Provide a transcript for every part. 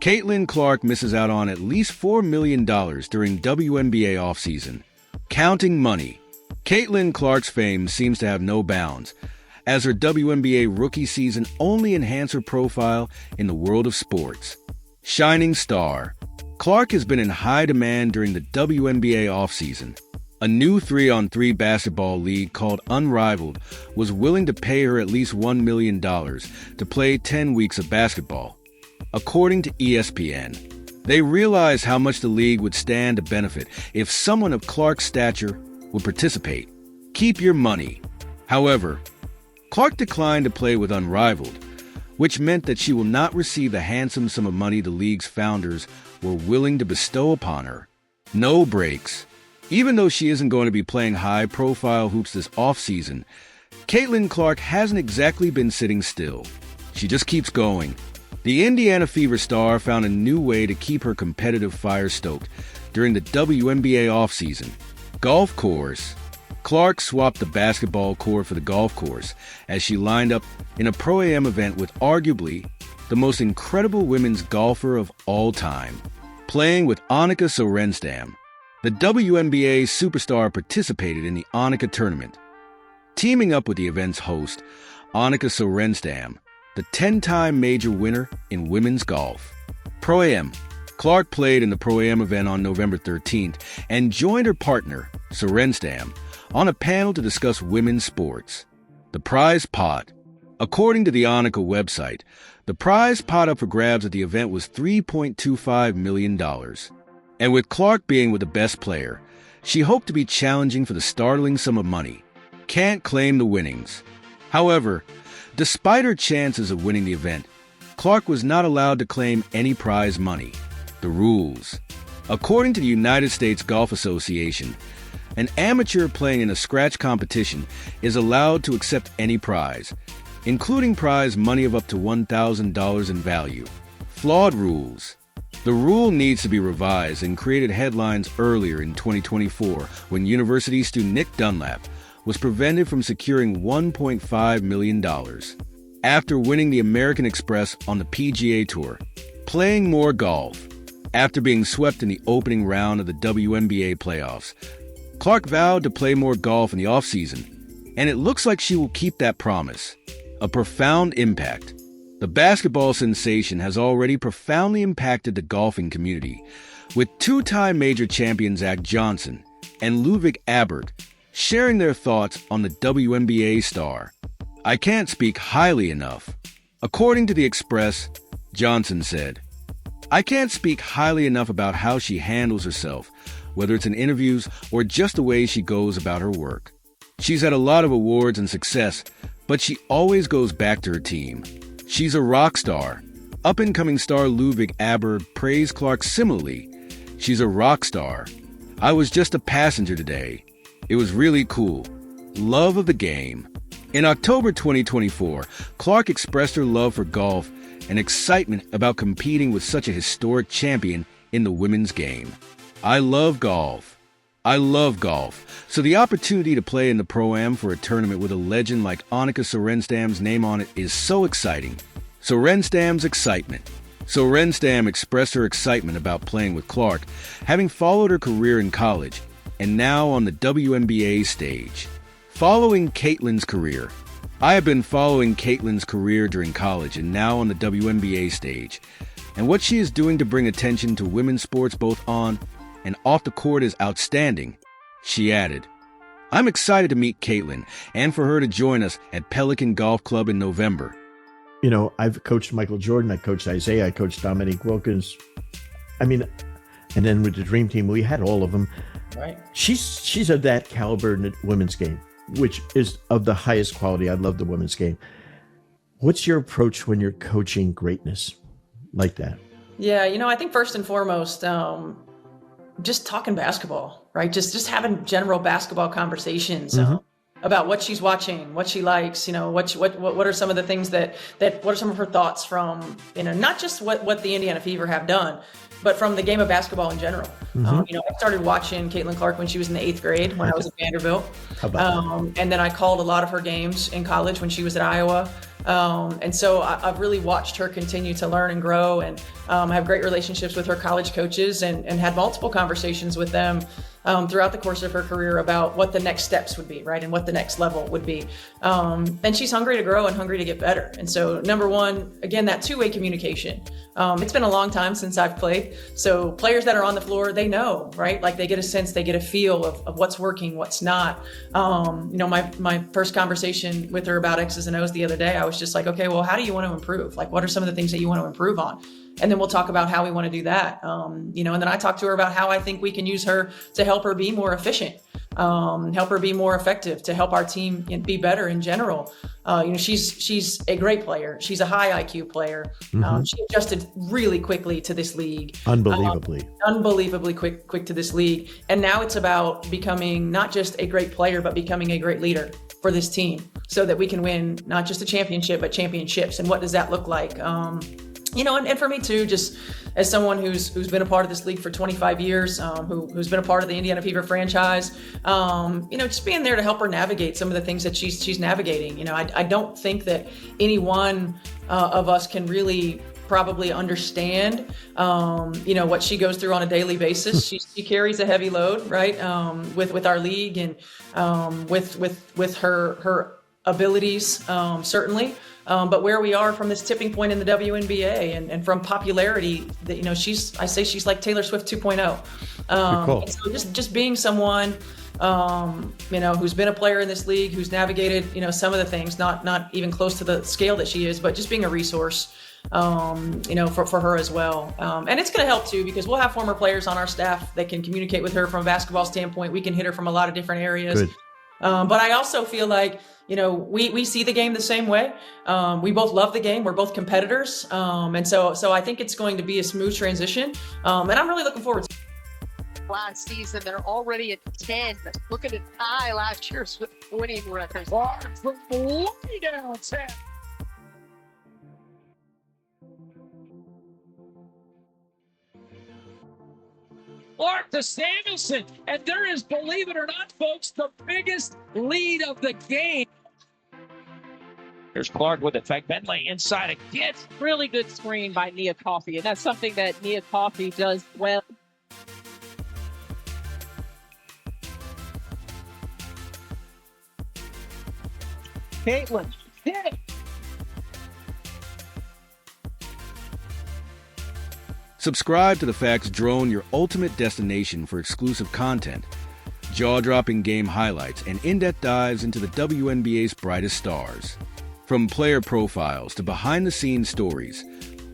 Caitlin Clark misses out on at least $4 million during WNBA offseason. Counting money. Caitlin Clark's fame seems to have no bounds, as her WNBA rookie season only enhanced her profile in the world of sports. Shining star. Clark has been in high demand during the WNBA offseason. A new 3-on-3 basketball league called Unrivaled was willing to pay her at least $1 million to play 10 weeks of basketball. According to ESPN, they realized how much the league would stand to benefit if someone of Clark's stature would participate. Keep your money. However, Clark declined to play with Unrivaled, which meant that she will not receive the handsome sum of money the league's founders were willing to bestow upon her. No breaks. Even though she isn't going to be playing high-profile hoops this offseason, Caitlin Clark hasn't exactly been sitting still. She just keeps going. The Indiana Fever star found a new way to keep her competitive fire stoked during the WNBA offseason. Golf course. Clark swapped the basketball court for the golf course as she lined up in a Pro-Am event with arguably the most incredible women's golfer of all time, playing with Annika Sorenstam. The WNBA superstar participated in the Annika tournament, teaming up with the event's host, Annika Sorenstam, the 10-time major winner in women's golf. Pro-Am. Clark played in the Pro-Am event on November 13th and joined her partner, Sorenstam, on a panel to discuss women's sports. The prize pot. According to the Annika website, the prize pot up for grabs at the event was $3.25 million. And with Clark being with the best player, she hoped to be challenging for the startling sum of money. Can't claim the winnings. However, despite her chances of winning the event, Clark was not allowed to claim any prize money. The rules. According to the United States Golf Association, an amateur playing in a scratch competition is allowed to accept any prize, including prize money of up to $1,000 in value. Flawed rules. The rule needs to be revised and created headlines earlier in 2024 when university student Nick Dunlap was prevented from securing $1.5 million after winning the American Express on the PGA Tour. Playing more golf. After being swept in the opening round of the WNBA playoffs, Clark vowed to play more golf in the offseason, and it looks like she will keep that promise. A profound impact. The basketball sensation has already profoundly impacted the golfing community, with two-time major champion Zach Johnson and Ludwig Aberg sharing their thoughts on the WNBA star. I can't speak highly enough. According to the Express, Johnson said, I can't speak highly enough about how she handles herself, whether it's in interviews or just the way she goes about her work. She's had a lot of awards and success, but she always goes back to her team. She's a rock star. Up-and-coming star Ludwig Aberg praised Clark similarly. She's a rock star. I was just a passenger today. It was really cool. Love of the game. In October 2024, Clark expressed her love for golf and excitement about competing with such a historic champion in the women's game. I love golf. I love golf. So the opportunity to play in the Pro-Am for a tournament with a legend like Annika Sorenstam's name on it is so exciting. Sorenstam's excitement. Sorenstam expressed her excitement about playing with Clark, having followed her career in college, and now on the WNBA stage. Following Caitlin's career. I have been following Caitlin's career during college and now on the WNBA stage, and what she is doing to bring attention to women's sports both on and off the court is outstanding. She added, I'm excited to meet Caitlin and for her to join us at Pelican Golf Club in November. You know, I've coached Michael Jordan, I coached Isaiah, I coached Dominique Wilkins. And then with the Dream Team, we had all of them. Right. She's of that caliber in the women's game, which is of the highest quality. I love the women's game. What's your approach when you're coaching greatness like that? Yeah, I think first and foremost, just talking basketball, right? Just having general basketball conversations about what she's watching, what she likes, what are some of the things that what are some of her thoughts from, not just what the Indiana Fever have done, but from the game of basketball in general. I started watching Caitlin Clark when she was in the 8th grade when I was at Vanderbilt. How about that? And then I called a lot of her games in college when she was at Iowa. And so I've really watched her continue to learn and grow, and I have great relationships with her college coaches and had multiple conversations with them throughout the course of her career about what the next steps would be, right? And what the next level would be. And she's hungry to grow and hungry to get better. And so number one, again, that two-way communication. It's been a long time since I've played. So players that are on the floor, they know, right? Like they get a sense, they get a feel of what's working, what's not. My first conversation with her about X's and O's the other day, I was just like, okay, well, how do you want to improve? Like, what are some of the things that you want to improve on? And then we'll talk about how we want to do that. And then I talked to her about how I think we can use her to help her be more efficient, help her be more effective, to help our team be better in general. She's a great player. She's a high IQ player. She adjusted really quickly to this league. Unbelievably quick to this league. And now it's about becoming not just a great player, but becoming a great leader for this team so that we can win not just a championship, but championships. And what does that look like? And for me too, just as someone who's been a part of this league for 25 years, who's been a part of the Indiana Fever franchise, just being there to help her navigate some of the things that she's navigating. I don't think that any one of us can really probably understand, what she goes through on a daily basis. She carries a heavy load, right? With our league and with her abilities, certainly. But where we are from this tipping point in the WNBA and from popularity, that she's like Taylor Swift 2.0. Cool. So just being someone, who's been a player in this league, who's navigated, some of the things, not even close to the scale that she is, but just being a resource, for her as well. And it's going to help too, because we'll have former players on our staff that can communicate with her from a basketball standpoint. We can hit her from a lot of different areas. Good. But I also feel like, we see the game the same way. We both love the game. We're both competitors. And so I think it's going to be a smooth transition. And I'm really looking forward to it. Last season, they're already at 10. Looking to tie last year's winning record. From way down 10. Clark to Samuelson, and there is, believe it or not, folks, the biggest lead of the game. Here's Clark with it. Fact Bentley inside again. Really good screen by Nia Coffey, and that's something that Nia Coffey does well. Caitlin, hit it. Subscribe to The Facts Drone, your ultimate destination for exclusive content, jaw-dropping game highlights, and in-depth dives into the WNBA's brightest stars. From player profiles to behind-the-scenes stories,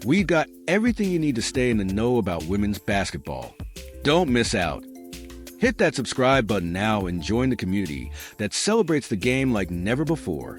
we've got everything you need to stay in the know about women's basketball. Don't miss out. Hit that subscribe button now and join the community that celebrates the game like never before.